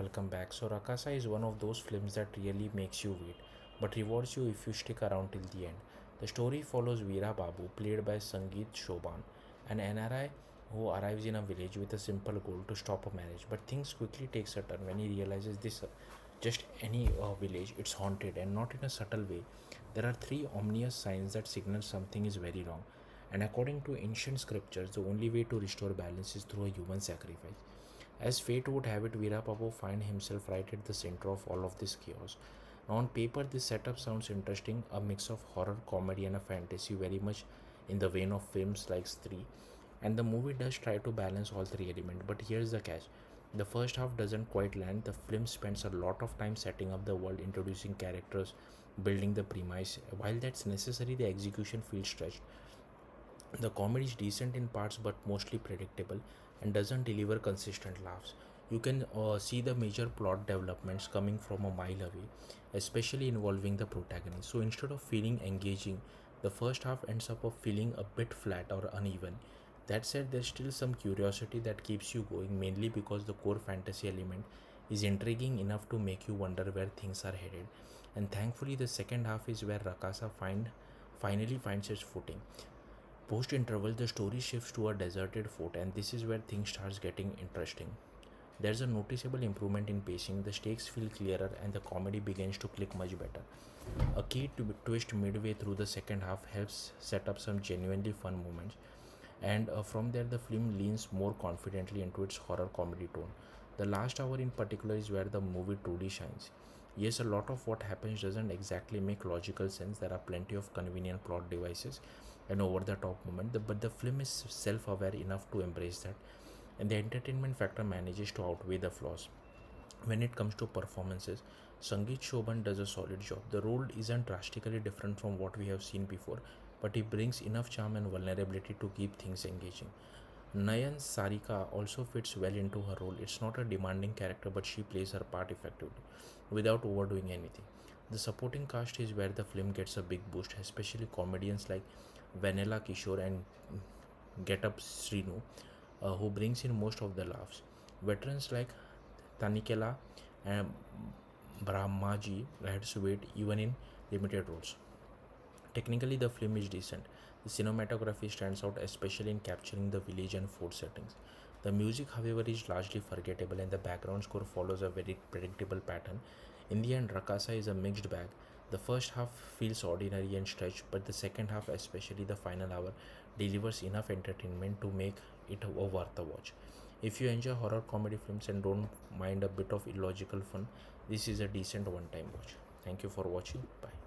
Welcome back. So, Rakasa is one of those films that really makes you wait, but rewards you if you stick around till the end. The story follows Veera Babu, played by Sangeet Shoban, an NRI who arrives in a village with a simple goal to stop a marriage. But things quickly takes a turn when he realizes this just any village, it's haunted and not in a subtle way. There are three ominous signs that signal something is very wrong. And according to ancient scriptures, the only way to restore balance is through a human sacrifice. As fate would have it, Veerapapu finds himself right at the center of all of this chaos. Now, on paper, this setup sounds interesting, a mix of horror, comedy, and a fantasy, very much in the vein of films like Stree. And the movie does try to balance all three elements, but here's the catch. The first half doesn't quite land. The film spends a lot of time setting up the world, introducing characters, building the premise. While that's necessary, the execution feels stretched. The comedy is decent in parts but mostly predictable and doesn't deliver consistent laughs. You can see the major plot developments coming from a mile away, especially involving the protagonist. So instead of feeling engaging, the first half ends up of feeling a bit flat or uneven. That said, there's still some curiosity that keeps you going, mainly because the core fantasy element is intriguing enough to make you wonder where things are headed. And thankfully, the second half is where finally finds its footing. Post interval, the story shifts to a deserted fort, and this is where things starts getting interesting. There's a noticeable improvement in pacing, the stakes feel clearer, and the comedy begins to click much better. A key twist midway through the second half helps set up some genuinely fun moments, and from there, the film leans more confidently into its horror comedy tone. The last hour, in particular, is where the movie truly shines. Yes, a lot of what happens doesn't exactly make logical sense. There are plenty of convenient plot devices and over the top moment, but the film is self aware enough to embrace that, and the entertainment factor manages to outweigh the flaws. When it comes to performances, Sangeet Shoban does a solid job. The role isn't drastically different from what we have seen before, but he brings enough charm and vulnerability to keep things engaging. Nayan Sarika also fits well into her role. It's not a demanding character, but she plays her part effectively without overdoing anything. The supporting cast is where the film gets a big boost, especially comedians like Vanilla Kishore and Get Up Srinu, who brings in most of the laughs. Veterans like Tanikela and Brahmaji adds weight even in limited roles. Technically, the film is decent. The cinematography stands out, especially in capturing the village and fort settings. The music, however, is largely forgettable, and the background score follows a very predictable pattern. In the end, Rakasa is a mixed bag. The first half feels ordinary and stretched, but the second half, especially the final hour, delivers enough entertainment to make it worth a watch. If you enjoy horror comedy films and don't mind a bit of illogical fun, this is a decent one time watch. Thank you for watching. Bye.